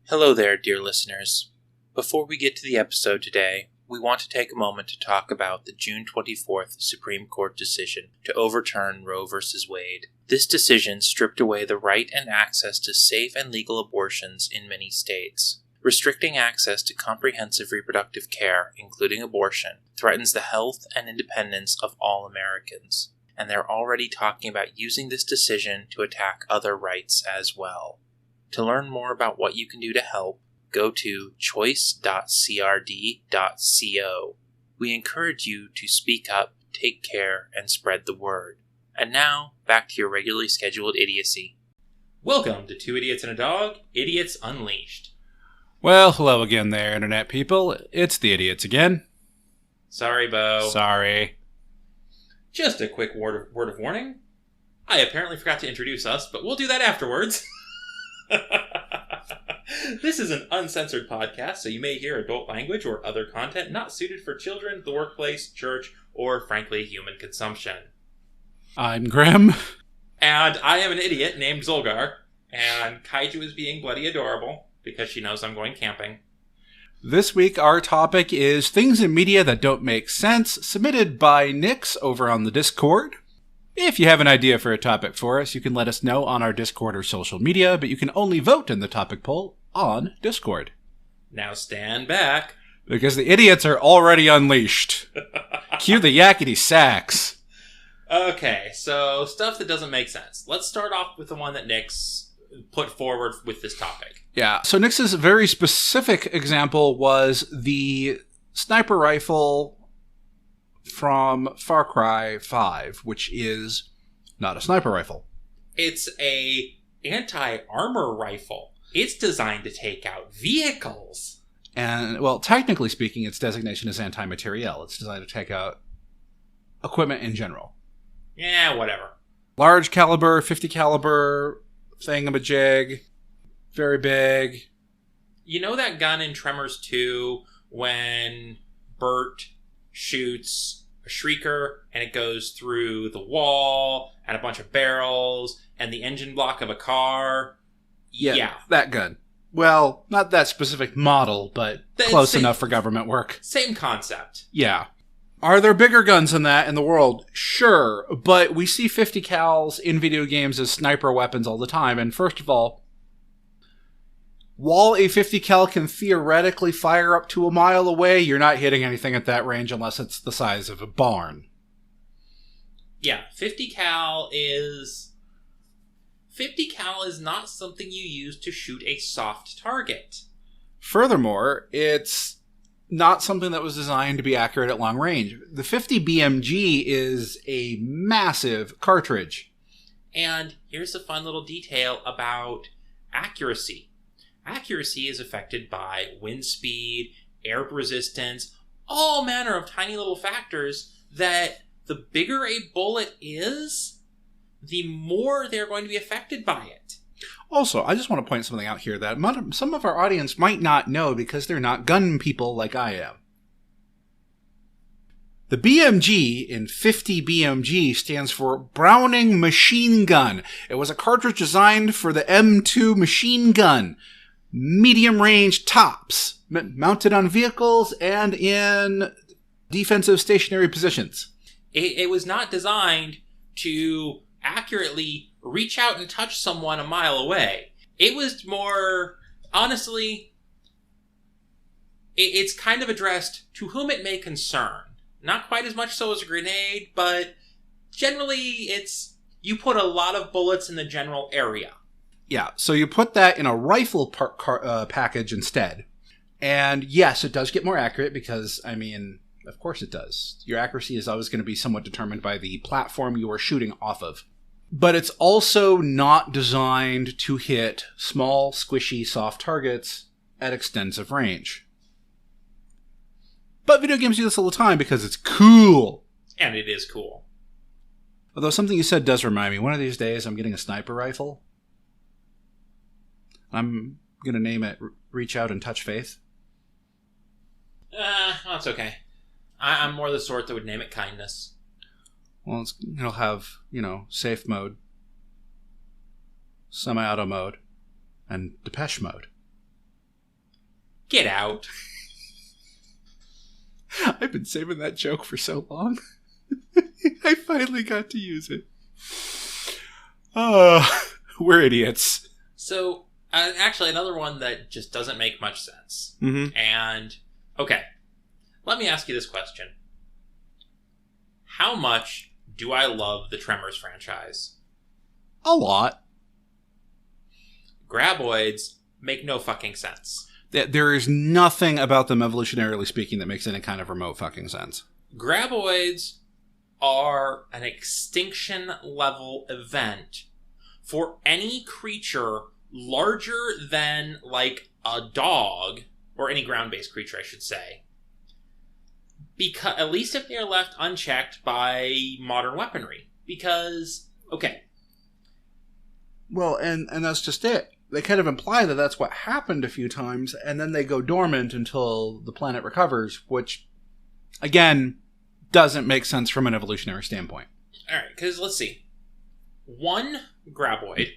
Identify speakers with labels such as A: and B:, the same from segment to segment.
A: Hello there, dear listeners. Before we get to the episode today, we want to take a moment to talk about the June 24th Supreme Court decision to overturn Roe v. Wade. This decision stripped away the right and access to safe and legal abortions in many states. Restricting access to comprehensive reproductive care, including abortion, threatens the health and independence of all Americans, and they're already talking about using this decision to attack other rights as well. To learn more about what you can do to help, go to choice.crd.co. We encourage you to speak up, take care, and spread the word. And now, back to your regularly scheduled idiocy.
B: Welcome to Two Idiots and a Dog, Idiots Unleashed.
C: Well, hello again there, Internet people. It's the Idiots again.
B: Sorry, Bo.
C: Sorry.
B: Just a quick word of warning. I apparently forgot to introduce us, but we'll do that afterwards. This is an uncensored podcast, so you may hear adult language or other content not suited for children, the workplace, church, or, frankly, human consumption.
C: I'm Grim.
B: And I am an idiot named Zolgar, and Kaiju is being bloody adorable because she knows I'm going camping.
C: This week, our topic is things in media that don't make sense, submitted by Nix over on the Discord. If you have an idea for a topic for us, you can let us know on our Discord or social media, but you can only vote in the topic poll on Discord.
B: Now stand back.
C: Because the idiots are already unleashed. Cue the yakety sax.
B: Okay, so stuff that doesn't make sense. Let's start off with the one that Nix put forward with this topic.
C: Yeah, so Nix's very specific example was the sniper rifle from Far Cry 5, which is not a sniper rifle.
B: It's a anti-armor rifle. It's designed to take out vehicles.
C: And, well, technically speaking, its designation is anti-materiel. It's designed to take out equipment in general.
B: Yeah, whatever.
C: Large caliber, 50 caliber thingamajig. Very big.
B: You know that gun in Tremors 2 when Bert shoots a shrieker and it goes through the wall and a bunch of barrels and the engine block of a car? Yeah.
C: That gun. Well, not that specific model, but close enough for government work.
B: Same concept.
C: Yeah. Are there bigger guns than that in the world? Sure, but we see 50 cals in video games as sniper weapons all the time, and first of all, while a 50 cal can theoretically fire up to a mile away, you're not hitting anything at that range unless it's the size of a barn.
B: Yeah, 50 cal is not something you use to shoot a soft target.
C: Furthermore, it's not something that was designed to be accurate at long range. The 50 BMG is a massive cartridge.
B: And here's a fun little detail about accuracy. Accuracy is affected by wind speed, air resistance, all manner of tiny little factors that the bigger a bullet is, the more they're going to be affected by it.
C: Also, I just want to point something out here that some of our audience might not know because they're not gun people like I am. The BMG in 50 BMG stands for Browning Machine Gun. It was a cartridge designed for the M2 machine gun. Medium-range tops, mounted on vehicles and in defensive stationary positions.
B: It was not designed to accurately reach out and touch someone a mile away. It was more, honestly, it's kind of addressed to whom it may concern. Not quite as much so as a grenade, but generally you put a lot of bullets in the general area.
C: Yeah, so you put that in a rifle package instead. And yes, it does get more accurate because, of course it does. Your accuracy is always going to be somewhat determined by the platform you are shooting off of. But it's also not designed to hit small, squishy, soft targets at extensive range. But video games do this all the time because it's cool.
B: And it is cool.
C: Although something you said does remind me, one of these days I'm getting a sniper rifle. I'm going to name it Reach Out and Touch Faith.
B: That's okay. I'm more the sort that would name it Kindness.
C: Well, it'll have, safe mode, semi-auto mode, and Depeche mode.
B: Get out.
C: I've been saving that joke for so long. I finally got to use it. Oh, we're idiots.
B: So, actually, another one that just doesn't make much sense.
C: Mm-hmm.
B: And, okay, let me ask you this question. How much do I love the Tremors franchise?
C: A lot.
B: Graboids make no fucking sense.
C: There is nothing about them, evolutionarily speaking, that makes any kind of remote fucking sense.
B: Graboids are an extinction-level event for any creature larger than, like, a dog, or any ground-based creature, I should say. Because, at least if they are left unchecked by modern weaponry. Because, okay.
C: Well, and that's just it. They kind of imply that that's what happened a few times, and then they go dormant until the planet recovers, which, again, doesn't make sense from an evolutionary standpoint.
B: Alright, because let's see. One Graboid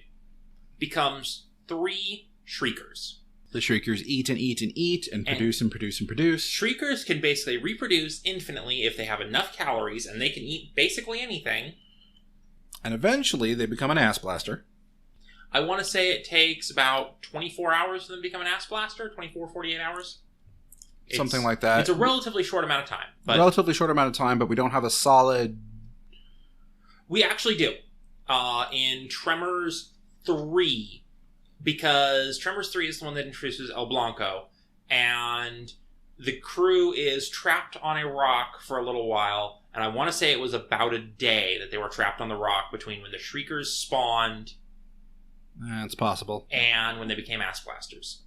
B: becomes 3 Shriekers.
C: The Shriekers eat and eat and eat and produce and produce and produce.
B: Shriekers can basically reproduce infinitely if they have enough calories, and they can eat basically anything.
C: And eventually they become an ass blaster.
B: I want to say it takes about 24 hours for them to become an ass blaster. 24, 48 hours.
C: Something like that.
B: It's a relatively short amount of time.
C: Relatively short amount of time, but we don't have a solid...
B: We actually do. In Tremors 3, because Tremors 3 is the one that introduces El Blanco, and the crew is trapped on a rock for a little while, and I want to say it was about a day that they were trapped on the rock between when the Shriekers spawned...
C: It's possible.
B: And when they became ass blasters.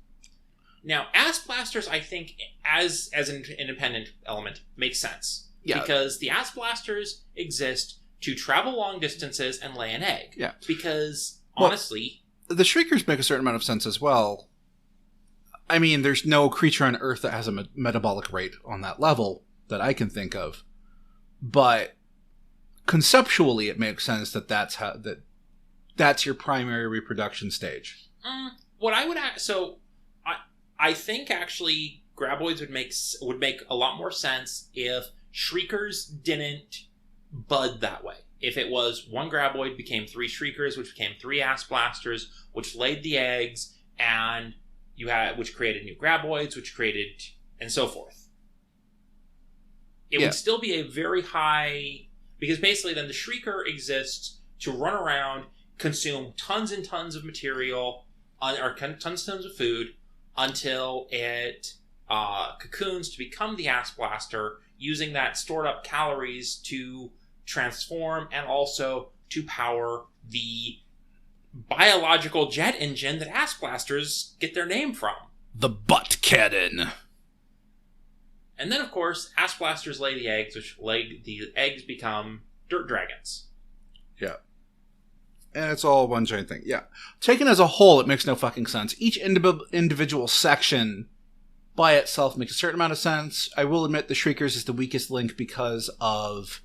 B: Now, ass blasters, I think, as an independent element, makes sense.
C: Yeah.
B: Because the ass blasters exist to travel long distances and lay an egg.
C: Yeah.
B: Because, honestly...
C: The Shriekers make a certain amount of sense as well. I mean, there's no creature on Earth that has a metabolic rate on that level that I can think of. But conceptually, it makes sense that that's your primary reproduction stage.
B: What I would... I think, actually, Graboids would make a lot more sense if Shriekers didn't bud that way. If it was one Graboid became 3 Shriekers, which became 3 ass blasters, which laid the eggs, and which created new Graboids, which created... and so forth. It would still be a very high... Because basically then the Shrieker exists to run around, consume tons and tons of material, or tons and tons of food, until it cocoons to become the ass blaster, using that stored up calories to transform and also to power the biological jet engine that ass blasters get their name from.
C: The butt cannon.
B: And then, of course, ass blasters lay the eggs, which the eggs become dirt dragons.
C: Yeah. And it's all one giant thing. Yeah. Taken as a whole, it makes no fucking sense. Each individual section by itself makes a certain amount of sense. I will admit the Shriekers is the weakest link because of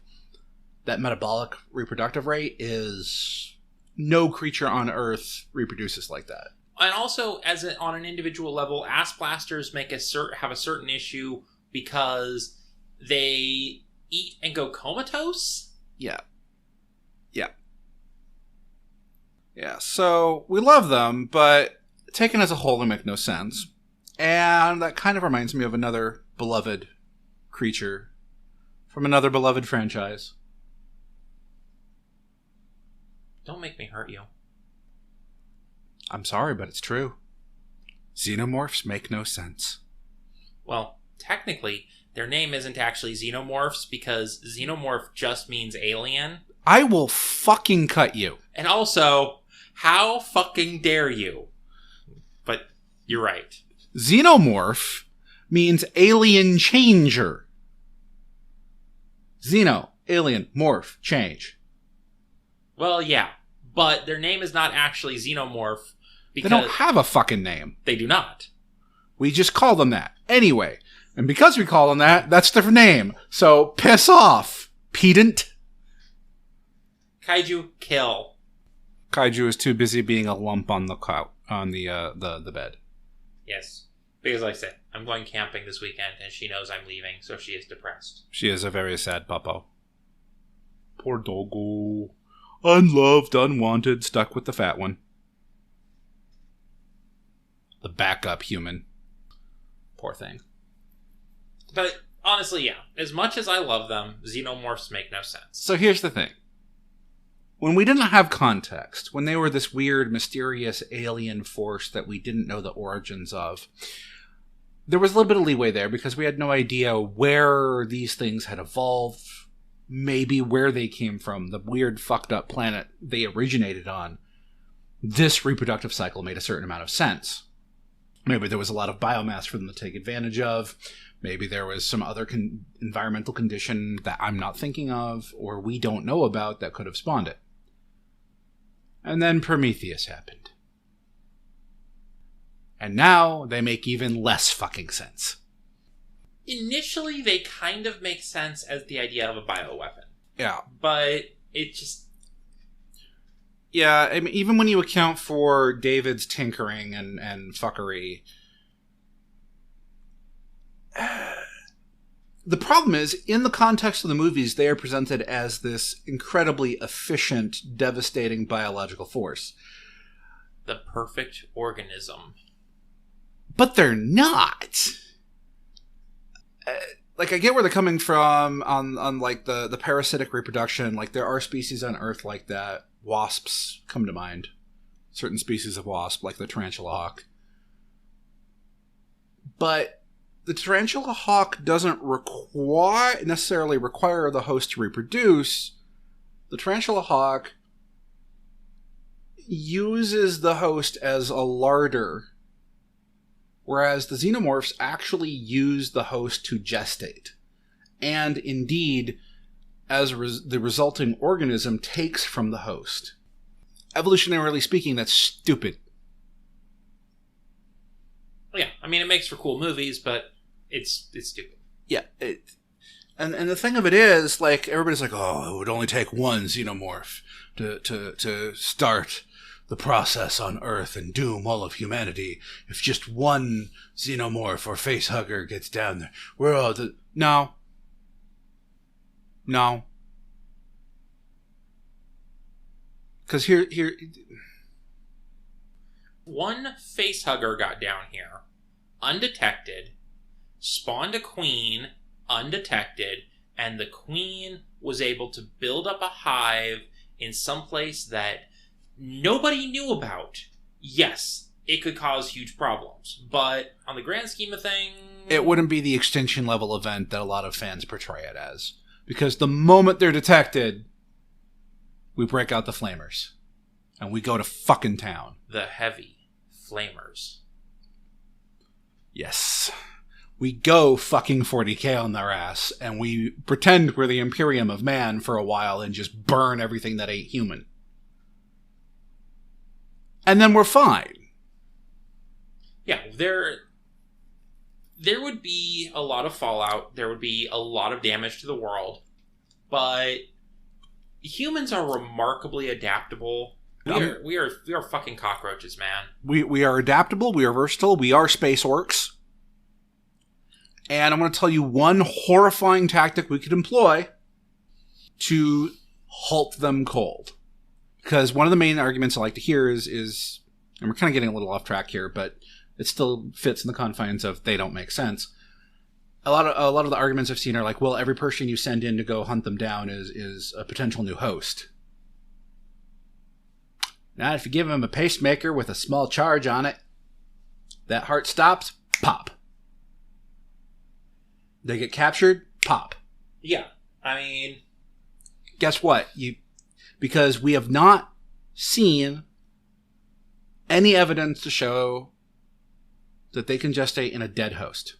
C: that metabolic reproductive rate is... No creature on Earth reproduces like that. And
B: also, on an individual level, ass blasters have a certain issue because they eat and go comatose?
C: Yeah. Yeah. Yeah, so we love them, but taken as a whole, they make no sense. And that kind of reminds me of another beloved creature from another beloved franchise.
B: Don't make me hurt you.
C: I'm sorry, but it's true. Xenomorphs make no sense.
B: Well, technically, their name isn't actually Xenomorphs because Xenomorph just means alien.
C: I will fucking cut you.
B: And also, how fucking dare you? But you're right.
C: Xenomorph means alien changer. Xeno, alien, morph, change.
B: Well, yeah. But their name is not actually Xenomorph because...
C: They don't have a fucking name.
B: They do not.
C: We just call them that. Anyway. And because we call them that, that's their name. So, piss off, pedant.
B: Kaiju, kill.
C: Kaiju is too busy being a lump on the bed.
B: Yes. Because like I said, I'm going camping this weekend, and she knows I'm leaving, so she is depressed.
C: She is a very sad puppo. Poor doggo. Unloved, unwanted, stuck with the fat one. The backup human. Poor thing.
B: But honestly, yeah. As much as I love them, xenomorphs make no sense.
C: So here's the thing. When we didn't have context, when they were this weird, mysterious alien force that we didn't know the origins of, there was a little bit of leeway there because we had no idea where these things had evolved, maybe where they came from, the weird, fucked up planet they originated on. This reproductive cycle made a certain amount of sense. Maybe there was a lot of biomass for them to take advantage of. Maybe there was some other environmental condition that I'm not thinking of, or we don't know about, that could have spawned it. And then Prometheus happened. And now they make even less fucking sense.
B: Initially, they kind of make sense as the idea of a bioweapon.
C: Yeah.
B: But it just...
C: Yeah, I mean, even when you account for David's tinkering and fuckery... The problem is, in the context of the movies, they are presented as this incredibly efficient, devastating biological force.
B: The perfect organism.
C: But they're not! Like, I get where they're coming from on like, the parasitic reproduction. Like, there are species on Earth like that. Wasps come to mind. Certain species of wasp, like the tarantula hawk. But the tarantula hawk doesn't necessarily require the host to reproduce. The tarantula hawk uses the host as a larder, whereas the xenomorphs actually use the host to gestate. And indeed, as the resulting organism takes from the host. Evolutionarily speaking, that's stupid.
B: Yeah, I mean, it makes for cool movies, but it's stupid.
C: Yeah, and the thing of it is, like, everybody's like, oh, it would only take one xenomorph to start the process on Earth and doom all of humanity. If just one xenomorph or facehugger gets down there, we're all... No. Because here...
B: One facehugger got down here, undetected, spawned a queen, undetected, and the queen was able to build up a hive in some place that nobody knew about. Yes, it could cause huge problems, but on the grand scheme of things...
C: It wouldn't be the extinction level event that a lot of fans portray it as. Because the moment they're detected, we break out the flamers. And we go to fucking town.
B: The heavy flamers.
C: Yes. We go fucking 40k on their ass, and we pretend we're the Imperium of Man for a while and just burn everything that ain't human. And then we're fine.
B: Yeah, there would be a lot of fallout. There would be a lot of damage to the world. But humans are remarkably adaptable. We are fucking cockroaches, man.
C: We are adaptable. We are versatile. We are space orcs. And I'm going to tell you one horrifying tactic we could employ to halt them cold. Because one of the main arguments I like to hear is, and we're kind of getting a little off track here, but it still fits in the confines of they don't make sense. A lot of the arguments I've seen are like, well, every person you send in to go hunt them down is a potential new host. Now, if you give them a pacemaker with a small charge on it, that heart stops, pop. They get captured, pop.
B: Yeah, I mean...
C: Guess what? Because we have not seen any evidence to show that they can gestate in a dead host.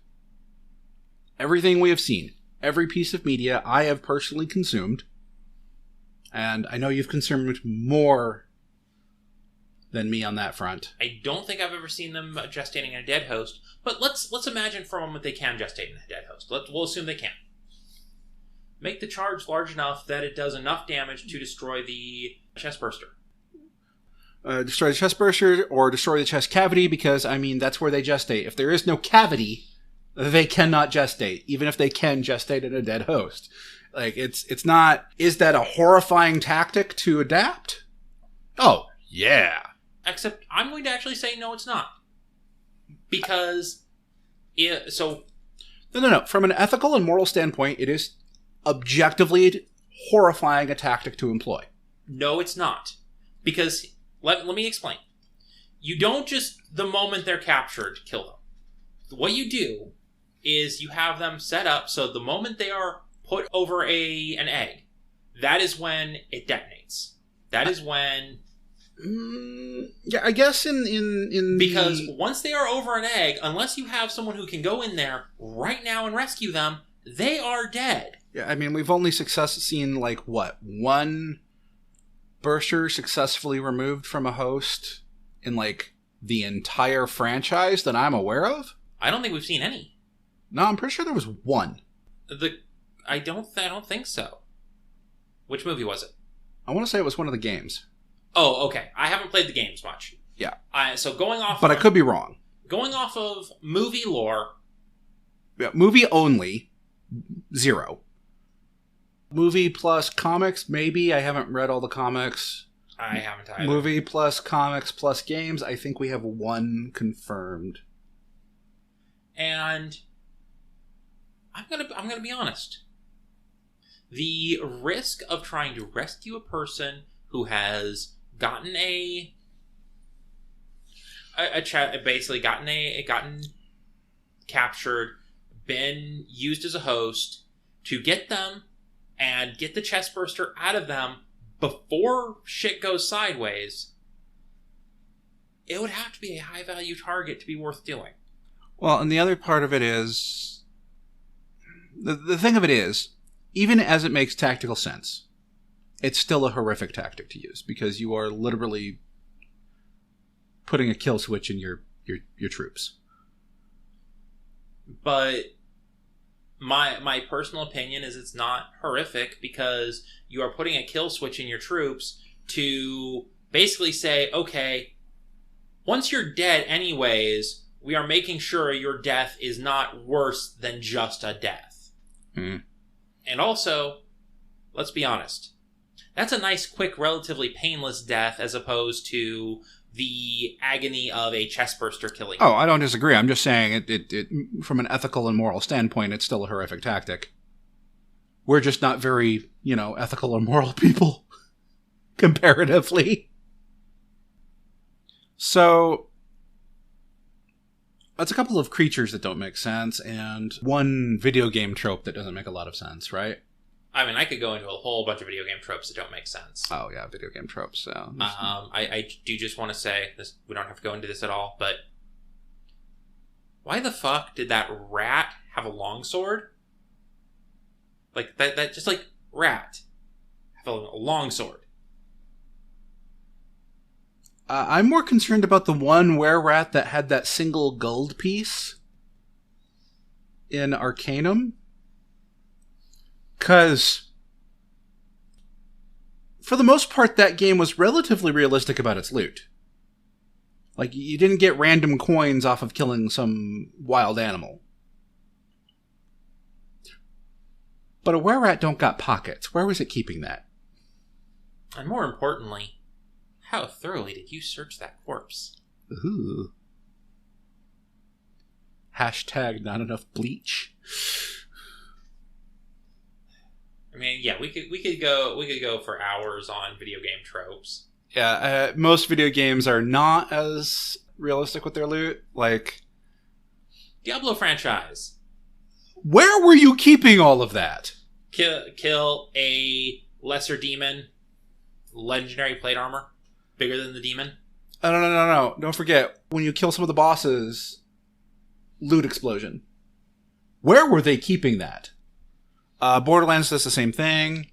C: Everything we have seen, every piece of media I have personally consumed, and I know you've consumed more than me on that front.
B: I don't think I've ever seen them gestating in a dead host, but let's imagine for a moment they can gestate in a dead host. We'll assume they can. Make the charge large enough that it does enough damage to destroy the chest burster.
C: Destroy the chest burster or destroy the chest cavity, because, I mean, that's where they gestate. If there is no cavity, they cannot gestate, even if they can gestate in a dead host. Like, it's not... Is that a horrifying tactic to adapt? Oh, yeah.
B: Except, I'm going to actually say no, it's not. Because...
C: No. From an ethical and moral standpoint, it is objectively horrifying a tactic to employ.
B: No, it's not. Because, let me explain. You don't just, the moment they're captured, kill them. What you do is you have them set up so the moment they are put over an egg, that is when it detonates. That is when...
C: yeah, I guess in
B: because once they are over an egg, unless you have someone who can go in there right now and rescue them, they are dead.
C: Yeah, I mean, we've only seen, like, what, one burster successfully removed from a host in, like, the entire franchise that I'm aware of?
B: I don't think we've seen any.
C: No, I'm pretty sure there was one.
B: I don't think so. Which movie was it?
C: I want to say it was one of the games.
B: Oh, okay. I haven't played the games much.
C: Yeah.
B: So going off...
C: But I could be wrong.
B: Going off of movie lore...
C: Yeah, movie only, 0. Movie plus comics, maybe. I haven't read all the comics.
B: I haven't either.
C: Movie plus comics plus games, I think we have 1 confirmed.
B: And I'm gonna be honest. The risk of trying to rescue a person who has gotten gotten captured, been used as a host, to get them and get the chest burster out of them before shit goes sideways, it would have to be a high value target to be worth doing.
C: Well, and the other part of it is, the thing of it is, even as it makes tactical sense, it's still a horrific tactic to use, because you are literally putting a kill switch in your troops.
B: But my personal opinion is it's not horrific, because you are putting a kill switch in your troops to basically say, okay, once you're dead anyways, we are making sure your death is not worse than just a death.
C: Mm.
B: And also, let's be honest, that's a nice, quick, relatively painless death as opposed to the agony of a chestburster killing.
C: Oh, I don't disagree. I'm just saying it from an ethical and moral standpoint, it's still a horrific tactic. We're just not very, ethical or moral people, comparatively. So, that's a couple of creatures that don't make sense, and one video game trope that doesn't make a lot of sense, right?
B: I mean, I could go into a whole bunch of video game tropes that don't make sense.
C: Oh, yeah, video game tropes. So.
B: I do just want to say, this, we don't have to go into this at all, but why the fuck did that rat have a longsword? Like, that just, like, rat have a longsword.
C: I'm more concerned about the one were-rat that had that single gold piece in Arcanum. Because, for the most part, that game was relatively realistic about its loot. Like, you didn't get random coins off of killing some wild animal. But a were-rat don't got pockets. Where was it keeping that?
B: And more importantly, how thoroughly did you search that corpse?
C: Ooh. Hashtag not enough bleach.
B: I mean, yeah, we could go for hours on video game tropes.
C: Yeah, most video games are not as realistic with their loot. Like,
B: Diablo franchise.
C: Where were you keeping all of that?
B: Kill a lesser demon, legendary plate armor, bigger than the demon.
C: No. Don't forget, when you kill some of the bosses, loot explosion. Where were they keeping that? Borderlands does the same thing.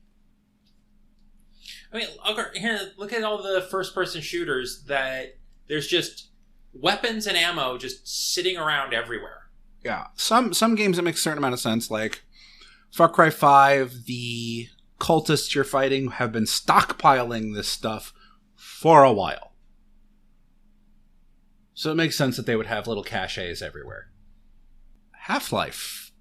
B: I mean, here, look at all the first-person shooters that there's just weapons and ammo just sitting around everywhere.
C: Yeah, some games that make a certain amount of sense, like Far Cry 5, the cultists you're fighting have been stockpiling this stuff for a while. So it makes sense that they would have little caches everywhere. Half-Life.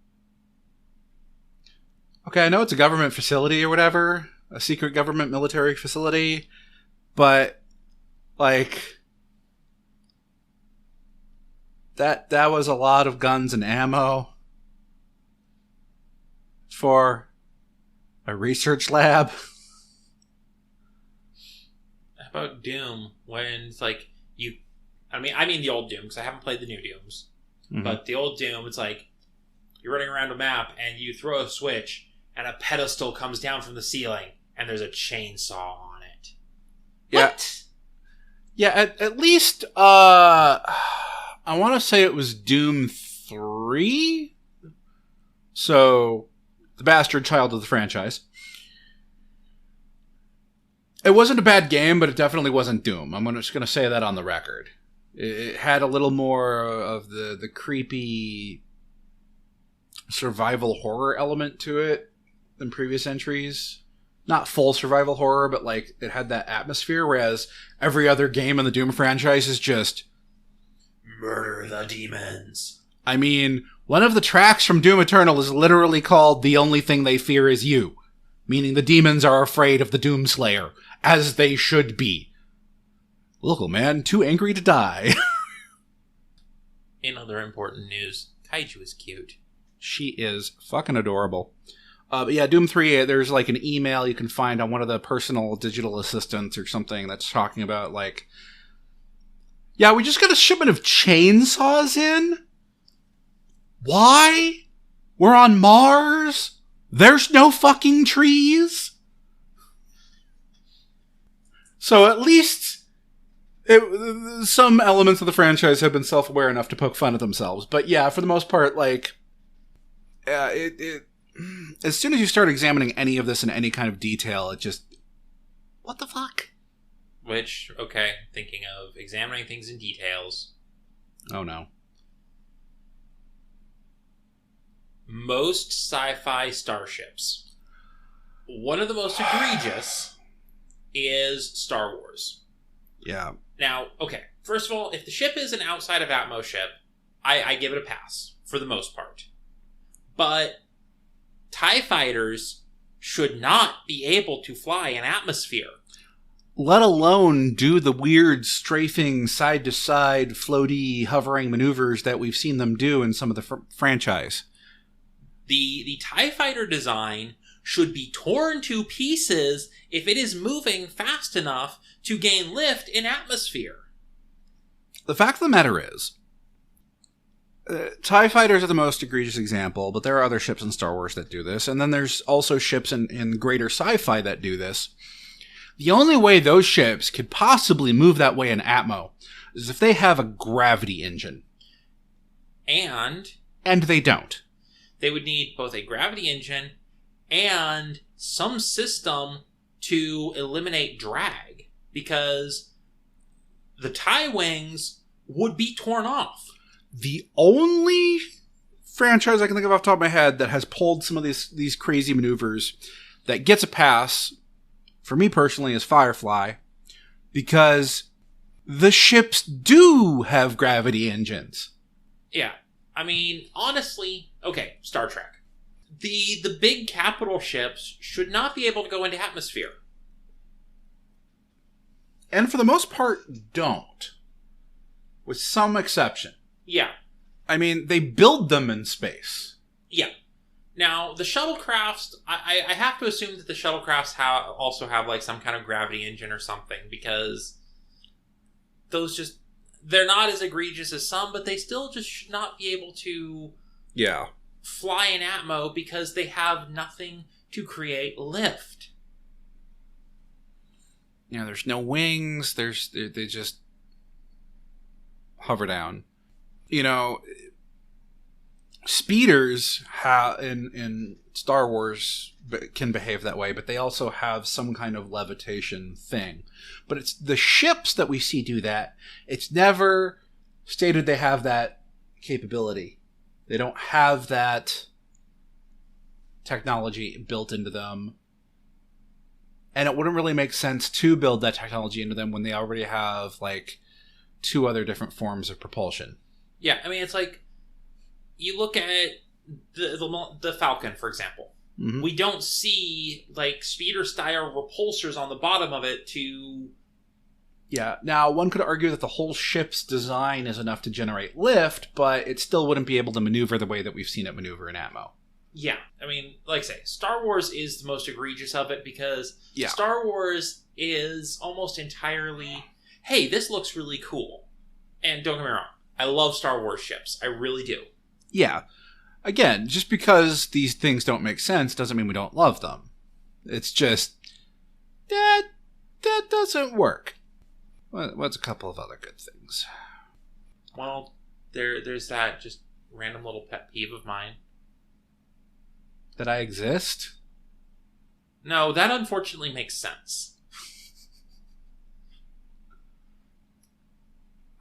C: Okay, I know it's a government facility or whatever, a secret government military facility, but, like, that was a lot of guns and ammo for a research lab.
B: How about Doom, when it's like, I mean the old Doom, because I haven't played the new Dooms, but the old Doom, it's like, you're running around a map, and you throw a switch, and a pedestal comes down from the ceiling, and there's a chainsaw on it.
C: Yeah.
B: What?
C: Yeah, at least, I want to say it was Doom 3? So, the bastard child of the franchise. It wasn't a bad game, but it definitely wasn't Doom. I'm just going to say that on the record. It had a little more of the creepy survival horror element to it than previous entries. Not full survival horror, but like it had that atmosphere, whereas every other game in the Doom franchise is just
B: murder the demons.
C: I mean, one of the tracks from Doom Eternal is literally called "The Only Thing They Fear Is You," meaning the demons are afraid of the Doomslayer, as they should be. Local man, too angry to die.
B: In other important news, Kaiju is cute.
C: She is fucking adorable. But yeah, Doom 3, there's like an email you can find on one of the personal digital assistants or something that's talking about like, yeah, we just got a shipment of chainsaws in? Why? We're on Mars? There's no fucking trees? So at least some elements of the franchise have been self-aware enough to poke fun at themselves. But yeah, for the most part, like, as soon as you start examining any of this in any kind of detail, it just, what the fuck?
B: Which, okay, thinking of examining things in details.
C: Oh no.
B: Most sci-fi starships. One of the most egregious is Star Wars.
C: Yeah.
B: Now, okay, first of all, if the ship is an outside of Atmos ship, I give it a pass, for the most part. But TIE fighters should not be able to fly in atmosphere.
C: Let alone do the weird strafing side-to-side, floaty, hovering maneuvers that we've seen them do in some of the franchise.
B: The TIE fighter design should be torn to pieces if it is moving fast enough to gain lift in atmosphere.
C: The fact of the matter is, TIE fighters are the most egregious example, but there are other ships in Star Wars that do this, and then there's also ships in greater sci-fi that do this. The only way those ships could possibly move that way in Atmo is if they have a gravity engine.
B: And
C: they don't.
B: They would need both a gravity engine and some system to eliminate drag, because the TIE wings would be torn off.
C: The only franchise I can think of off the top of my head that has pulled some of these crazy maneuvers that gets a pass, for me personally, is Firefly, because the ships do have gravity engines.
B: Yeah. I mean, honestly, okay, Star Trek. The big capital ships should not be able to go into atmosphere.
C: And for the most part, don't. With some exception.
B: Yeah.
C: I mean, they build them in space.
B: Yeah. Now, the shuttlecrafts, I have to assume that the shuttlecrafts also have like some kind of gravity engine or something, because those just, they're not as egregious as some, but they still just should not be able to fly in Atmo because they have nothing to create lift.
C: Yeah, there's no wings, they just hover down. You know, speeders in Star Wars can behave that way, but they also have some kind of levitation thing. But it's the ships that we see do that. It's never stated they have that capability. They don't have that technology built into them. And it wouldn't really make sense to build that technology into them when they already have, like, two other different forms of propulsion.
B: Yeah, I mean, it's like, you look at the Falcon, for example.
C: Mm-hmm.
B: We don't see, like, speeder-style repulsors on the bottom of it to...
C: Yeah, now one could argue that the whole ship's design is enough to generate lift, but it still wouldn't be able to maneuver the way that we've seen it maneuver in Atmo.
B: Yeah, I mean, like I say, Star Wars is the most egregious of it because
C: Yeah.
B: Star Wars is almost entirely, hey, this looks really cool. And don't get me wrong, I love Star Wars ships. I really do.
C: Yeah. Again, just because these things don't make sense doesn't mean we don't love them. It's just, that doesn't work. What's a couple of other good things?
B: Well, there's that just random little pet peeve of mine.
C: That I exist?
B: No, that unfortunately makes sense.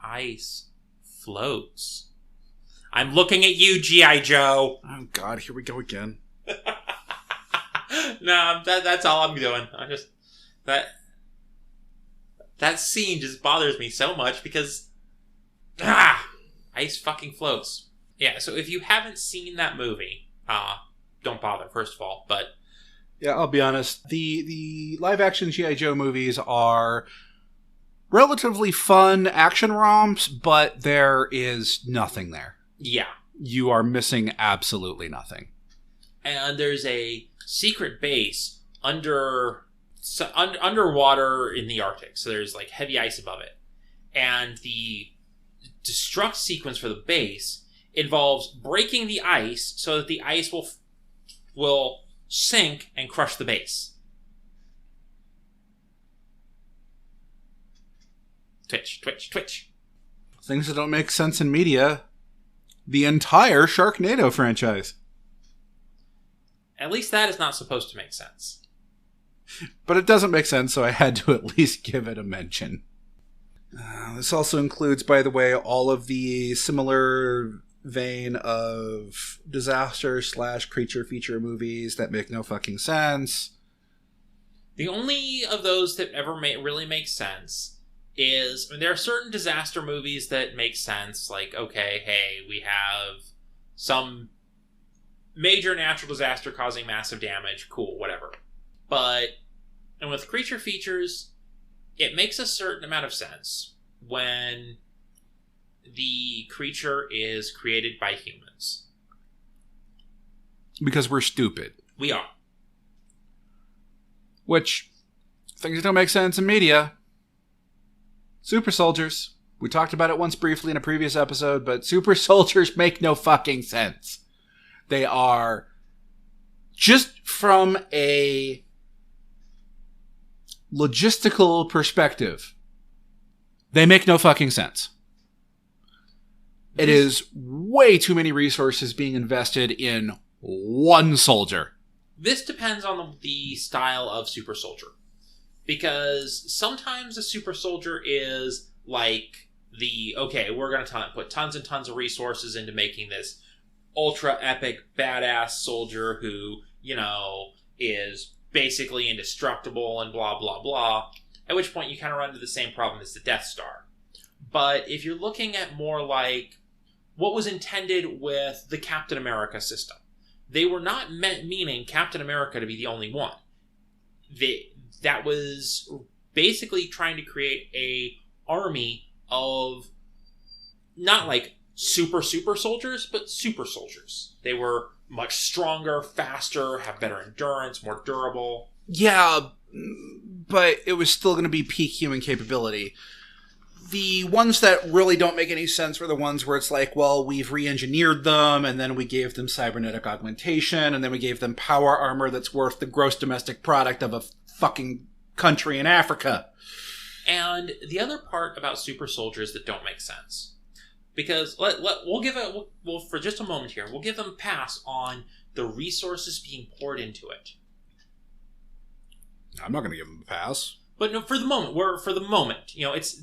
B: Ice floats. I'm looking at you, G.I. Joe.
C: Oh God, here we go again.
B: No, that's all I'm doing. That scene just bothers me so much because ice fucking floats. Yeah, so if you haven't seen that movie, don't bother, first of all, but
C: Yeah, I'll be honest. The live-action G.I. Joe movies are relatively fun action romps, but there is nothing there.
B: yeah.
C: You are missing absolutely nothing.
B: And there's a secret base underwater in the Arctic, so there's like heavy ice above it. And the destruct sequence for the base involves breaking the ice so that the ice will sink and crush the base. Twitch.
C: Things that don't make sense in media. The entire Sharknado franchise.
B: At least that is not supposed to make sense.
C: But it doesn't make sense, so I had to at least give it a mention. This also includes, by the way, all of the similar vein of disaster/creature feature movies that make no fucking sense.
B: The only of those that ever really make sense is, I mean, there are certain disaster movies that make sense, like, okay, hey, we have some major natural disaster causing massive damage, cool, whatever. And with creature features, it makes a certain amount of sense when the creature is created by humans.
C: Because we're stupid.
B: We are.
C: Which, things that don't make sense in media. Super soldiers. We talked about it once briefly in a previous episode, but super soldiers make no fucking sense. They are, just from a logistical perspective, they make no fucking sense. It is way too many resources being invested in one soldier.
B: This depends on the style of super soldier. Because sometimes a super soldier is like okay, we're going to put tons and tons of resources into making this ultra epic badass soldier who, is basically indestructible and blah, blah, blah. At which point you kind of run into the same problem as the Death Star. But if you're looking at more like what was intended with the Captain America system, they were not meaning Captain America to be the only one. That was basically trying to create a army of not like super soldiers, but super soldiers. They were much stronger, faster, have better endurance, more durable.
C: Yeah, but it was still going to be peak human capability. The ones that really don't make any sense were the ones where it's like, well, we've re-engineered them, and then we gave them cybernetic augmentation, and then we gave them power armor that's worth the gross domestic product of a fucking country in Africa.
B: And the other part about super soldiers that don't make sense, because we'll for just a moment here, we'll give them a pass on the resources being poured into it.
C: I'm not going to give them a pass.
B: But no, for the moment,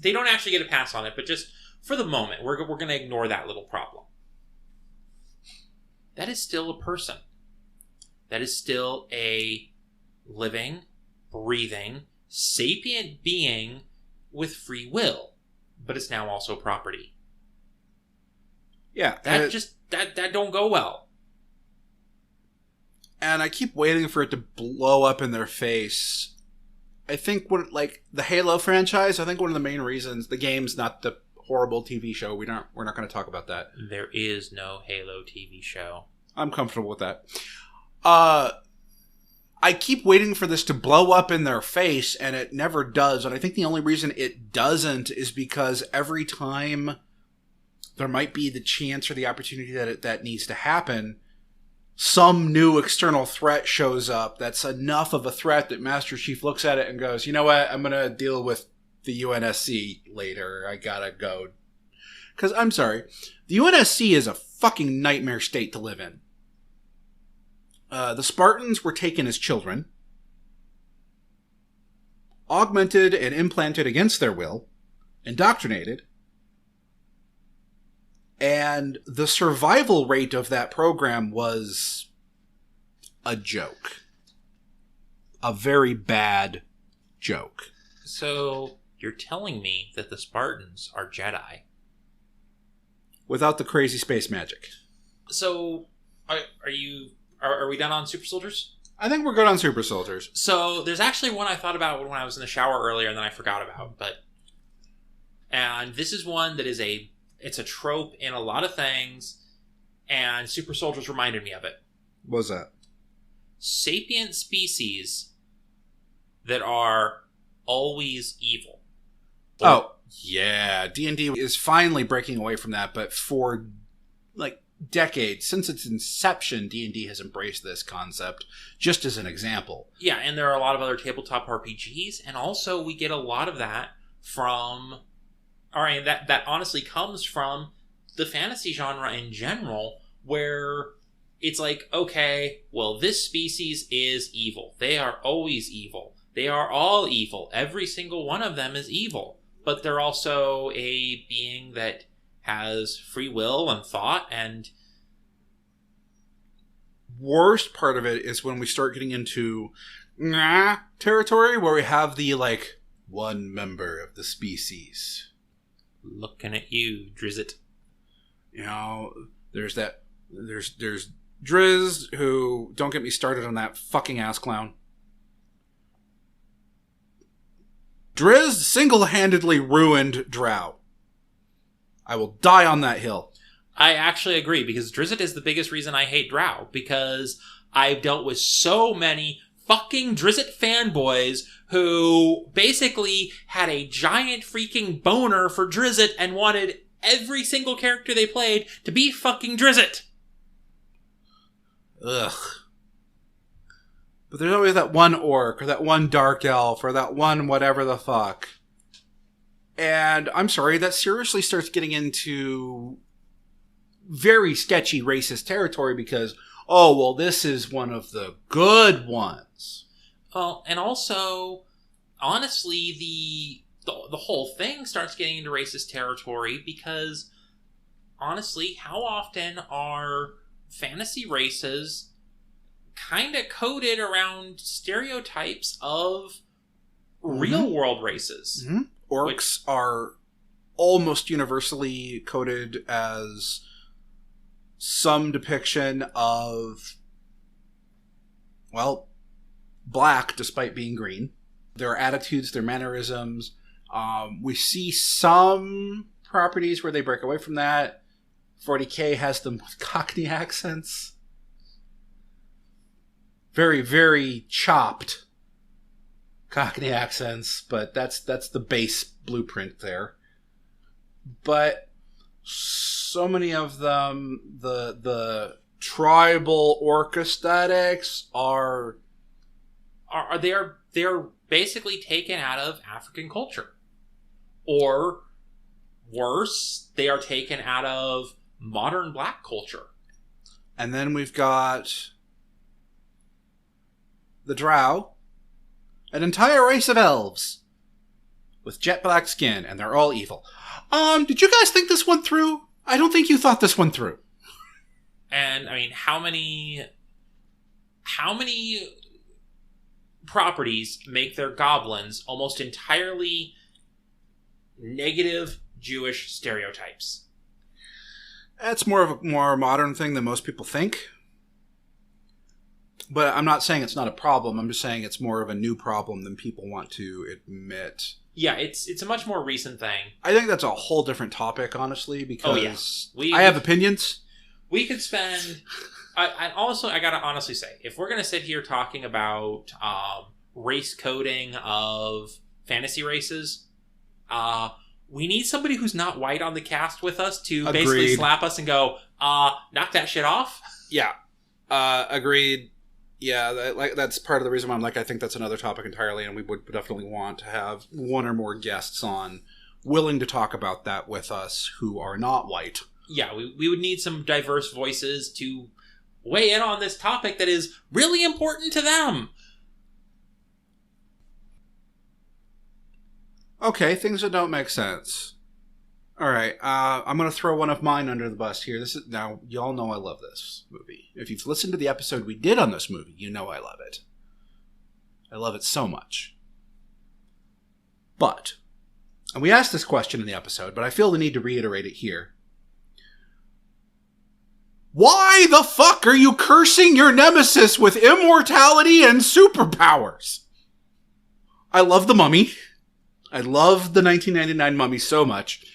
B: they don't actually get a pass on it, but just for the moment, we're going to ignore that little problem. That is still a person. That is still a living, breathing, sapient being with free will. but it's now also property.
C: Yeah.
B: That don't go well.
C: And I keep waiting for it to blow up in their face. I think the Halo franchise, I think one of the main reasons, the game's not the horrible TV show. We're not going to talk about that.
B: There is no Halo TV show.
C: I'm comfortable with that. I keep waiting for this to blow up in their face, and it never does. And I think the only reason it doesn't is because every time there might be the chance or the opportunity that needs to happen, some new external threat shows up that's enough of a threat that Master Chief looks at it and goes, you know what, I'm going to deal with the UNSC later. I gotta go. Because, I'm sorry, the UNSC is a fucking nightmare state to live in. The Spartans were taken as children, augmented and implanted against their will, indoctrinated, and the survival rate of that program was a joke. A very bad joke.
B: So, you're telling me that the Spartans are Jedi?
C: Without the crazy space magic.
B: So, are we done on super soldiers?
C: I think we're good on super soldiers.
B: So, there's actually one I thought about when I was in the shower earlier and then I forgot about, and this is one that it's a trope in a lot of things, and super soldiers reminded me of it.
C: What was that?
B: Sapient species that are always evil.
C: Oh, yeah. D&D is finally breaking away from that, but for decades, since its inception, D&D has embraced this concept, just as an example.
B: Yeah, and there are a lot of other tabletop RPGs, and also we get a lot of that from... Alright, that honestly comes from the fantasy genre in general, where it's like, okay, well, this species is evil. They are always evil. They are all evil. Every single one of them is evil. But they're also a being that has free will and thought, and...
C: Worst part of it is when we start getting into territory, where we have the, one member of the species.
B: Looking at you, Drizzit.
C: You know, there's Drizzt, who, don't get me started on that fucking ass clown. Drizzt single-handedly ruined Drow. I will die on that hill.
B: I actually agree, because Drizzit is the biggest reason I hate Drow, because I've dealt with so many fucking Drizzit fanboys who basically had a giant freaking boner for Drizzit and wanted every single character they played to be fucking Drizzit.
C: Ugh. But there's always that one orc, or that one dark elf, or that one whatever the fuck. And I'm sorry, that seriously starts getting into very sketchy racist territory because, oh, well, this is one of the good ones.
B: Well, and also, honestly, the whole thing starts getting into racist territory because, honestly, how often are fantasy races kind of coded around stereotypes of real-world races?
C: Mm-hmm. Orcs are almost universally coded as some depiction of, well, black despite being green. Their attitudes, their mannerisms. We see some properties where they break away from that. 40K has them with Cockney accents. Very, very chopped Cockney accents, but that's the base blueprint there. But so many of them, the tribal orc aesthetics are
B: basically taken out of African culture, or worse, they are taken out of modern black culture.
C: And then we've got the Drow, an entire race of elves with jet black skin, and they're all evil. Did you guys think this one through? I don't think you thought this one through.
B: And I mean, how many properties make their goblins almost entirely negative Jewish stereotypes.
C: That's more of a more modern thing than most people think. But I'm not saying it's not a problem. I'm just saying it's more of a new problem than people want to admit.
B: Yeah, it's a much more recent thing.
C: I think that's a whole different topic, honestly, because I have opinions.
B: We could spend... I gotta honestly say, if we're gonna sit here talking about race coding of fantasy races, we need somebody who's not white on the cast with us to basically slap us and go, knock that shit off.
C: Yeah. Agreed. Yeah, that's part of the reason why I'm like, I think that's another topic entirely, and we would definitely want to have one or more guests on willing to talk about that with us who are not white.
B: Yeah, we would need some diverse voices to weigh in on this topic that is really important to them.
C: Okay, things that don't make sense. All right, I'm going to throw one of mine under the bus here. Now, y'all know I love this movie. If you've listened to the episode we did on this movie, you know I love it. I love it so much. But, and we asked this question in the episode, but I feel the need to reiterate it here. Why the fuck are you cursing your nemesis with immortality and superpowers? I love The Mummy. I love the 1999 Mummy so much.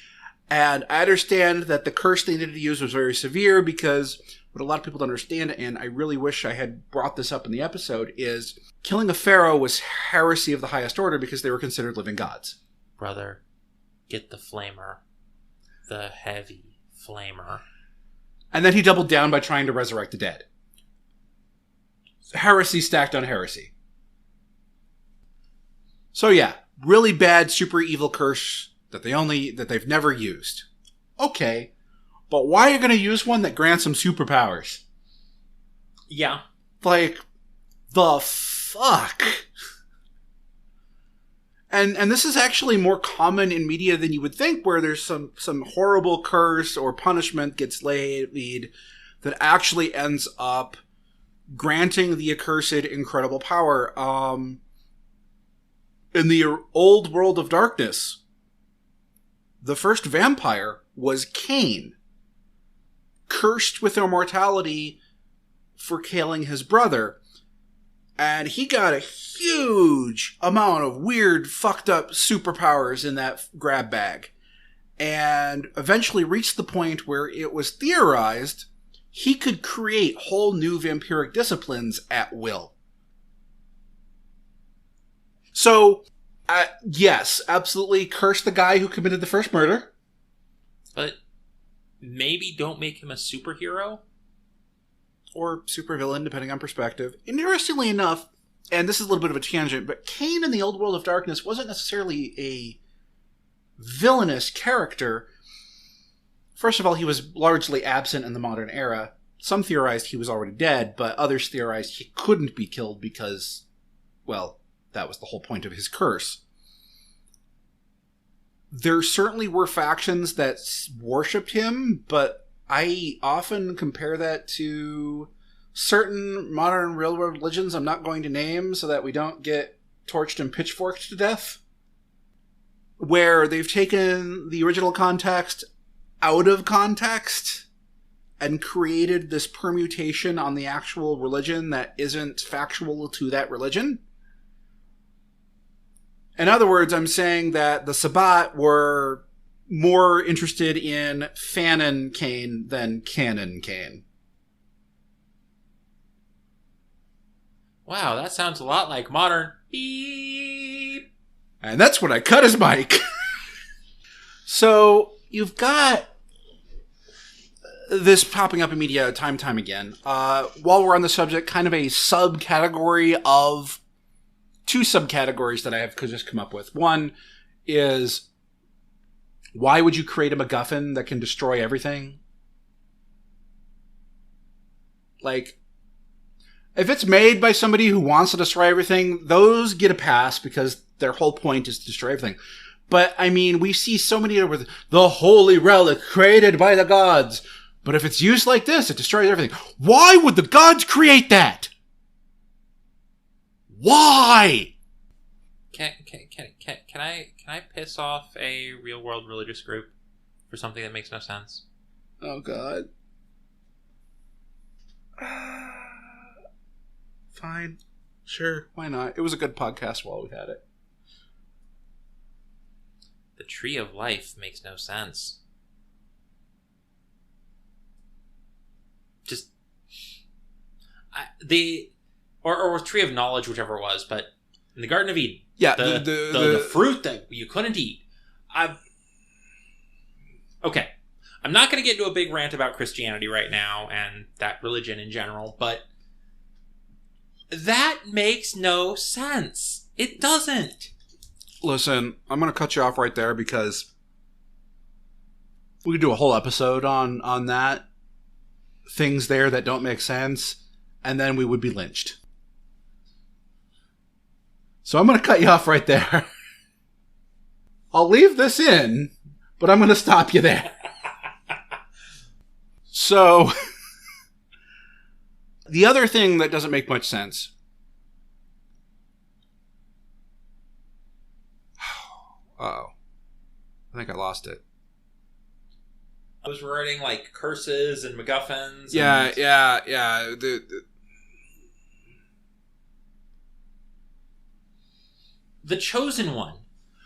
C: And I understand that the curse they needed to use was very severe because what a lot of people don't understand, and I really wish I had brought this up in the episode, is killing a pharaoh was heresy of the highest order because they were considered living gods.
B: Brother, get the flamer. The heavy flamer.
C: And then he doubled down by trying to resurrect the dead. Heresy stacked on heresy. So yeah, really bad super evil curse that they've never used. Okay, but why are you going to use one that grants them superpowers?
B: Yeah.
C: Like, the fuck? And this is actually more common in media than you would think, where there's some horrible curse or punishment gets laid that actually ends up granting the accursed incredible power. In the old world of darkness, the first vampire was Cain, cursed with immortality for killing his brother. And he got a huge amount of weird, fucked up superpowers in that grab bag. And eventually reached the point where it was theorized he could create whole new vampiric disciplines at will. So, yes, absolutely curse the guy who committed the first murder.
B: But maybe don't make him a superhero?
C: Or supervillain, depending on perspective. Interestingly enough, and this is a little bit of a tangent, but Cain in the old world of darkness wasn't necessarily a villainous character. First of all, he was largely absent in the modern era. Some theorized he was already dead, but others theorized he couldn't be killed because, well, that was the whole point of his curse. There certainly were factions that worshipped him, but I often compare that to certain modern real-world religions I'm not going to name so that we don't get torched and pitchforked to death, where they've taken the original context out of context and created this permutation on the actual religion that isn't factual to that religion. In other words, I'm saying that the Sabbat were more interested in Fanon Cain than Canon Cain.
B: Wow, that sounds a lot like modern beep.
C: And that's when I cut his mic. So, you've got this popping up in media time and time again. While we're on the subject, kind of a subcategory of two subcategories that I have just come up with. One is, why would you create a MacGuffin that can destroy everything? Like, if it's made by somebody who wants to destroy everything, those get a pass because their whole point is to destroy everything. But, I mean, we see so many with the holy relic created by the gods. But if it's used like this, it destroys everything. Why would the gods create that? Why?
B: Can I piss off a real world religious group? for something that makes no sense?
C: Oh, God. Fine. Sure. Why not? It was a good podcast while we had it.
B: The Tree of Life makes no sense. Just... Or Tree of Knowledge, whichever it was, but in the Garden of Eden,
C: yeah,
B: the fruit that you couldn't eat. Okay, I'm not going to get into a big rant about Christianity right now and that religion in general, but that makes no sense. It doesn't.
C: Listen, I'm going to cut you off right there because we could do a whole episode on that. Things there that don't make sense, and then we would be lynched. So I'm going to cut you off right there. I'll leave this in, but I'm going to stop you there. So, the other thing that doesn't make much sense. Uh-oh. I think I lost it.
B: I was writing, like, curses and MacGuffins.
C: Yeah.
B: The Chosen One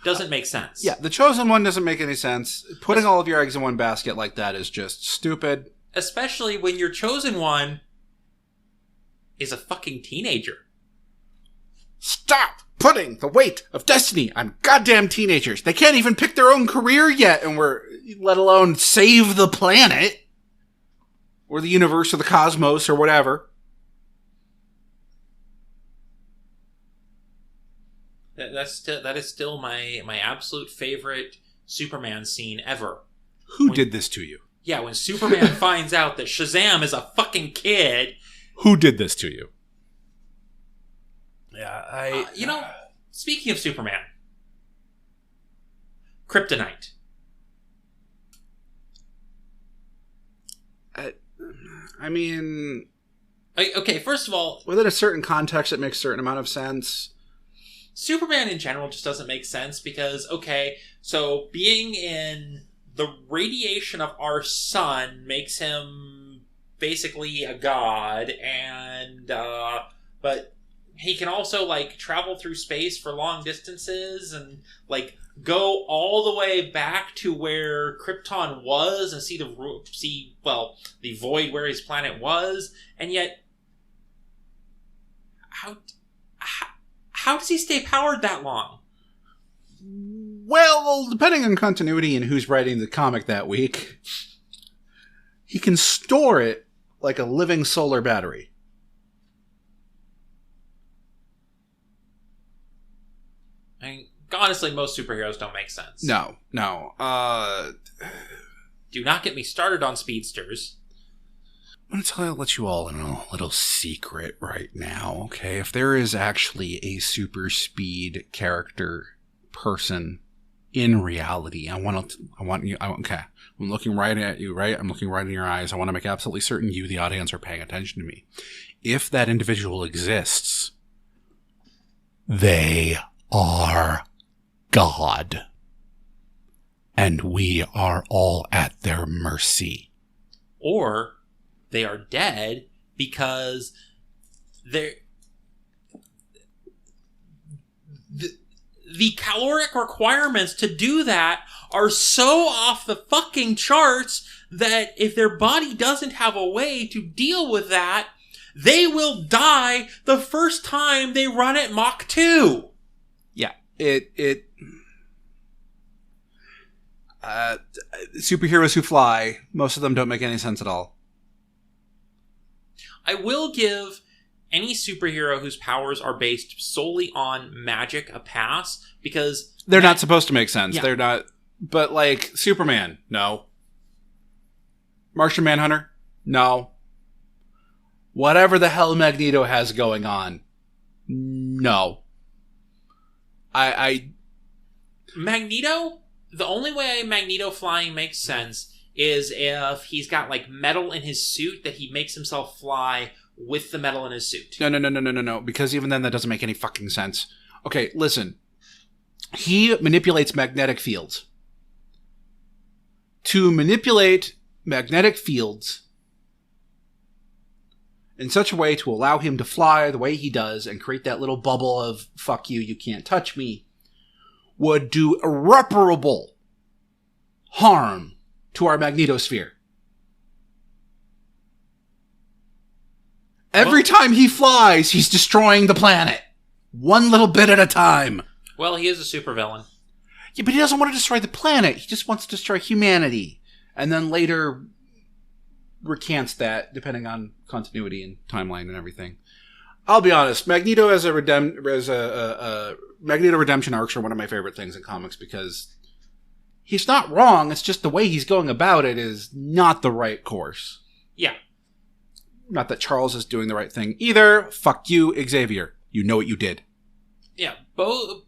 B: doesn't make sense.
C: Yeah, the Chosen One doesn't make any sense. Putting all of your eggs in one basket like that is just stupid.
B: Especially when your Chosen One is a fucking teenager.
C: Stop putting the weight of destiny on goddamn teenagers. They can't even pick their own career yet, and let alone save the planet. Or the universe or the cosmos or whatever.
B: That is still my absolute favorite Superman scene ever.
C: Who did this to you?
B: Yeah, when Superman finds out that Shazam is a fucking kid.
C: Who did this to you? Yeah,
B: speaking of Superman, Kryptonite.
C: I mean...
B: Okay, first of all...
C: within a certain context, it makes a certain amount of sense.
B: Superman in general just doesn't make sense because, okay, so being in the radiation of our sun makes him basically a god, and, but he can also, like, travel through space for long distances and, like, go all the way back to where Krypton was and see the void where his planet was, and yet, how does he stay powered that long?
C: Well, depending on continuity and who's writing the comic that week, he can store it like a living solar battery.
B: I mean, honestly, most superheroes don't make sense.
C: No.
B: Do not get me started on speedsters.
C: I'm going to let you all in a little secret right now, okay? If there is actually a super speed character person in reality, okay, I'm looking right at you, right? I'm looking right in your eyes. I want to make absolutely certain you, the audience, are paying attention to me. If that individual exists, they are God. And we are all at their mercy.
B: Or they are dead because the caloric requirements to do that are so off the fucking charts that if their body doesn't have a way to deal with that, they will die the first time they run at Mach 2.
C: Yeah, superheroes who fly, most of them don't make any sense at all.
B: I will give any superhero whose powers are based solely on magic a pass, because
C: they're not supposed to make sense.
B: Yeah.
C: They're not. But, like, Superman, no. Martian Manhunter, no. Whatever the hell Magneto has going on, no.
B: Magneto, the only way Magneto flying makes sense is if he's got, like, metal in his suit that he makes himself fly with the metal in his suit.
C: No, because even then that doesn't make any fucking sense. Okay, listen. He manipulates magnetic fields. to manipulate magnetic fields in such a way to allow him to fly the way he does and create that little bubble of, fuck you, you can't touch me, would do irreparable harm to our magnetosphere. Every time he flies, he's destroying the planet. One little bit at a time.
B: Well, he is a supervillain.
C: Yeah, but he doesn't want to destroy the planet. He just wants to destroy humanity. And then later recants that, depending on continuity and timeline and everything. I'll be honest, Magneto Magneto redemption arcs are one of my favorite things in comics because he's not wrong. It's just the way he's going about it is not the right course.
B: Yeah.
C: Not that Charles is doing the right thing either. Fuck you, Xavier. You know what you did.
B: Yeah, both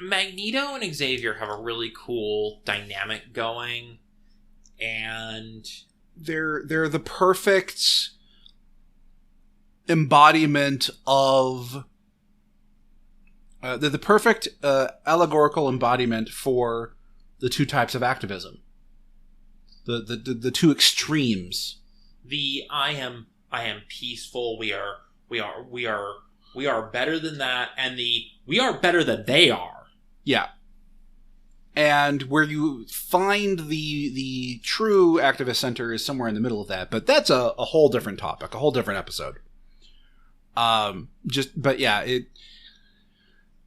B: Magneto and Xavier have a really cool dynamic going, and
C: they're the perfect embodiment of they're the perfect allegorical embodiment for the two types of activism. The two extremes.
B: The I am peaceful. We are better than that, and the we are better than they are.
C: Yeah. And where you find the true activist center is somewhere in the middle of that, but that's a whole different topic, a whole different episode.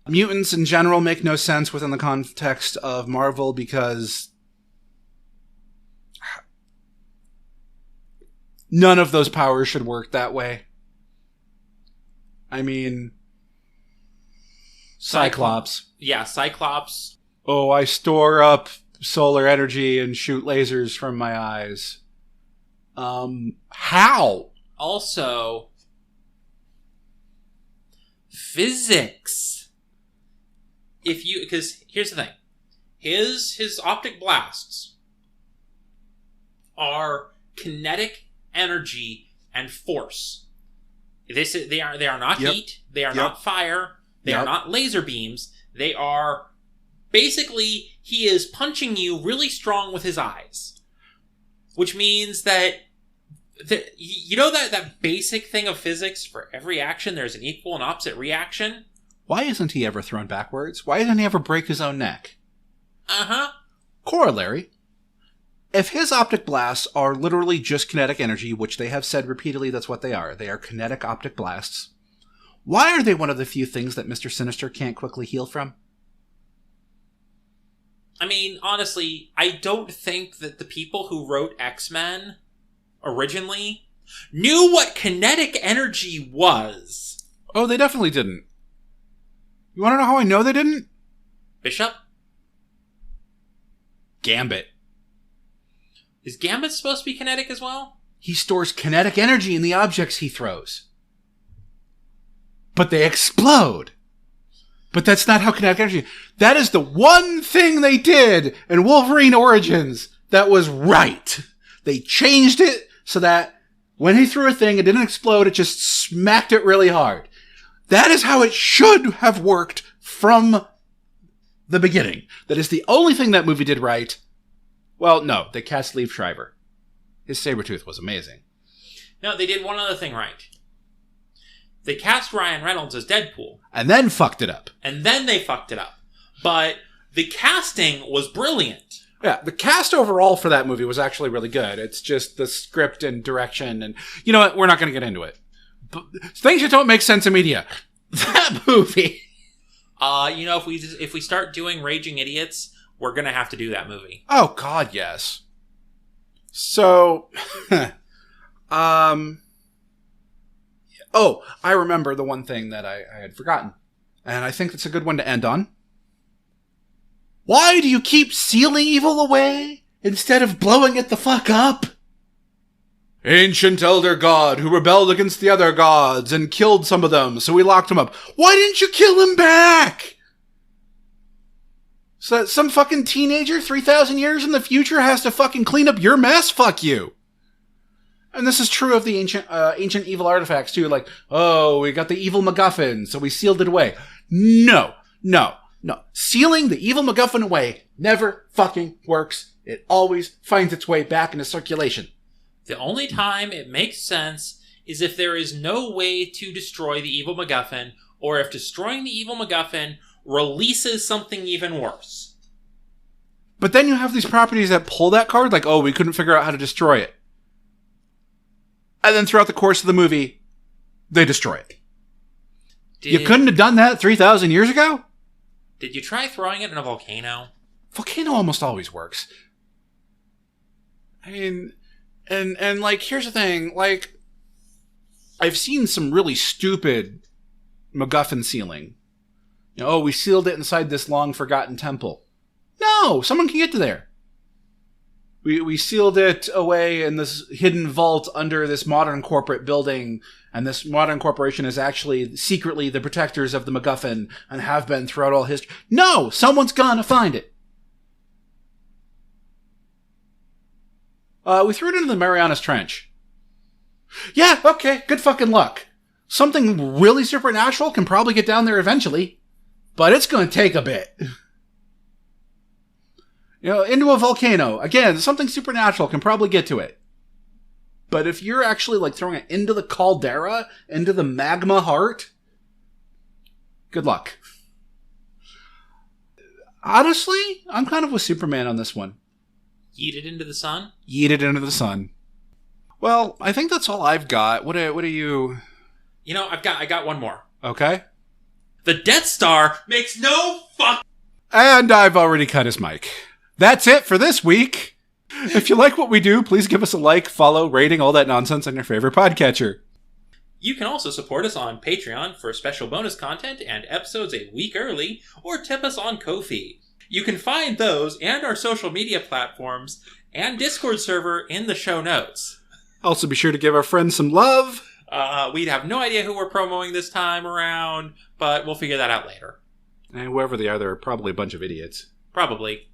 C: Mutants in general make no sense within the context of Marvel because none of those powers should work that way. I mean, Cyclops.
B: Yeah, Cyclops.
C: Oh, I store up solar energy and shoot lasers from my eyes. How?
B: Also, physics. Because here's the thing. His optic blasts are kinetic energy and force. They are not heat. They are not fire. They are not laser beams. They are basically he is punching you really strong with his eyes, which means that you know that basic thing of physics: for every action, there's an equal and opposite reaction.
C: Why isn't he ever thrown backwards? Why doesn't he ever break his own neck? Corollary. If his optic blasts are literally just kinetic energy, which they have said repeatedly that's what they are kinetic optic blasts, why are they one of the few things that Mr. Sinister can't quickly heal from?
B: I mean, honestly, I don't think that the people who wrote X-Men originally knew what kinetic energy was.
C: Oh, they definitely didn't. You want to know how I know they didn't?
B: Bishop?
C: Gambit.
B: Is Gambit supposed to be kinetic as well?
C: He stores kinetic energy in the objects he throws. But they explode. But that's not how kinetic energy... That is the one thing they did in Wolverine Origins that was right. They changed it so that when he threw a thing, it didn't explode, it just smacked it really hard. That is how it should have worked from the beginning. That is the only thing that movie did right. Well, no, they cast Liev Schreiber. His Sabretooth was amazing.
B: No, they did one other thing right. They cast Ryan Reynolds as Deadpool.
C: And then fucked it up.
B: And then they fucked it up. But the casting was brilliant.
C: Yeah, the cast overall for that movie was actually really good. It's just the script and direction and... You know what? We're not going to get into it. But things that don't make sense in media. That movie...
B: if we start doing Raging Idiots, we're going to have to do that movie.
C: Oh, God, yes. So... Oh, I remember the one thing that I had forgotten. And I think it's a good one to end on. Why do you keep sealing evil away instead of blowing it the fuck up? Ancient elder god who rebelled against the other gods and killed some of them, so we locked him up. Why didn't you kill him back? So that some fucking teenager 3,000 years in the future has to fucking clean up your mess? Fuck you. And this is true of the ancient evil artifacts too. Like, oh, we got the evil MacGuffin, so we sealed it away. No. No. Sealing the evil MacGuffin away never fucking works. It always finds its way back into circulation.
B: The only time it makes sense is if there is no way to destroy the evil MacGuffin, or if destroying the evil MacGuffin releases something even worse.
C: But then you have these properties that pull that card, like, oh, we couldn't figure out how to destroy it. And then throughout the course of the movie, they destroy it. You couldn't have done that 3,000 years ago?
B: Did you try throwing it in a volcano?
C: Volcano almost always works. I mean, and like, here's the thing, like, I've seen some really stupid MacGuffin sealing. You know, oh, we sealed it inside this long-forgotten temple. No! Someone can get to there. We sealed it away in this hidden vault under this modern corporate building, and this modern corporation is actually secretly the protectors of the MacGuffin and have been throughout all history. No! Someone's gonna find it. We threw it into the Marianas Trench. Yeah, okay, good fucking luck. Something really supernatural can probably get down there eventually, but it's going to take a bit. You know, into a volcano. Again, something supernatural can probably get to it. But if you're actually like throwing it into the caldera, into the magma heart, good luck. Honestly, I'm kind of with Superman on this one.
B: Yeet it into the sun?
C: Yeet it into the sun. Well, I think that's all I've got. What are you...
B: You know, I got one more.
C: Okay.
B: The Death Star makes no fuck...
C: And I've already cut his mic. That's it for this week. If you like what we do, please give us a like, follow, rating, all that nonsense on your favorite podcatcher.
B: You can also support us on Patreon for special bonus content and episodes a week early, or tip us on Ko-fi. You can find those and our social media platforms and Discord server in the show notes.
C: Also be sure to give our friends some love.
B: We'd have no idea who we're promoting this time around, but we'll figure that out later.
C: And whoever they are, they're probably a bunch of idiots.
B: Probably.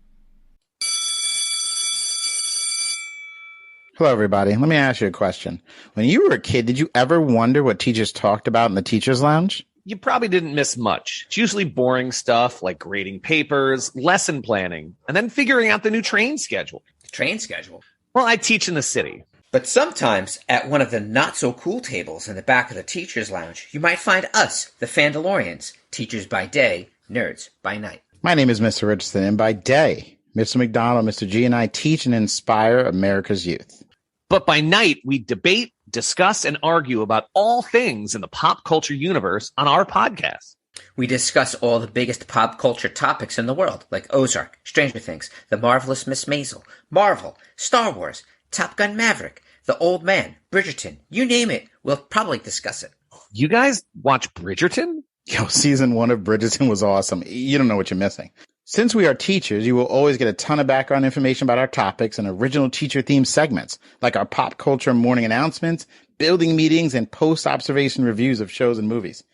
D: Hello, everybody. Let me ask you a question. When you were a kid, did you ever wonder what teachers talked about in the teacher's lounge?
E: You probably didn't miss much. It's usually boring stuff like grading papers, lesson planning, and then figuring out the new train schedule.
F: Train schedule?
E: Well, I teach in the city.
F: But sometimes, at one of the not-so-cool tables in the back of the teacher's lounge, you might find us, the Fandalorians, teachers by day, nerds by night.
D: My name is Mr. Richardson, and by day, Mr. McDonald, Mr. G, and I teach and inspire America's youth.
E: But by night, we debate, discuss, and argue about all things in the pop culture universe on our podcast.
F: We discuss all the biggest pop culture topics in the world, like Ozark, Stranger Things, The Marvelous Miss Maisel, Marvel, Star Wars, Top Gun Maverick, The Old Man, Bridgerton, you name it, we'll probably discuss it.
E: You guys watch Bridgerton?
D: Yo, season 1 of Bridgerton was awesome. You don't know what you're missing. Since we are teachers, you will always get a ton of background information about our topics and original teacher-themed segments, like our pop culture morning announcements, building meetings, and post-observation reviews of shows and movies.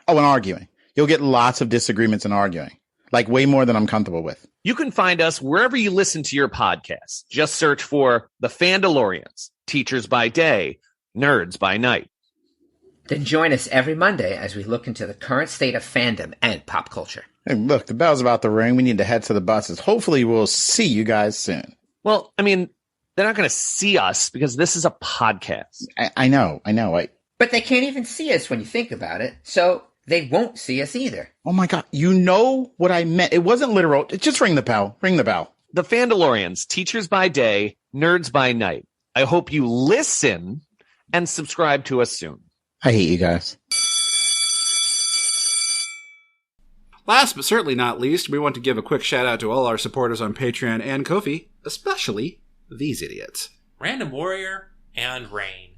D: Oh, and arguing. You'll get lots of disagreements and arguing. Like way more than I'm comfortable with.
E: You can find us wherever you listen to your podcasts. Just search for The Fandalorians, Teachers by Day, Nerds by Night.
F: Then join us every Monday as we look into the current state of fandom and pop culture.
D: Hey, look, the bell's about to ring. We need to head to the buses. Hopefully we'll see you guys soon.
E: Well, I mean, they're not going to see us because this is a podcast.
D: I know.
F: But they can't even see us when you think about it, so they won't see us either.
D: Oh my God, you know what I meant. It wasn't literal. Just ring the bell. Ring the bell.
E: The Fandalorians, Teachers by Day, Nerds by Night. I hope you listen and subscribe to us soon.
D: I hate you guys.
C: Last but certainly not least, we want to give a quick shout out to all our supporters on Patreon and Ko-fi, especially these idiots.
B: Random Warrior and Rain.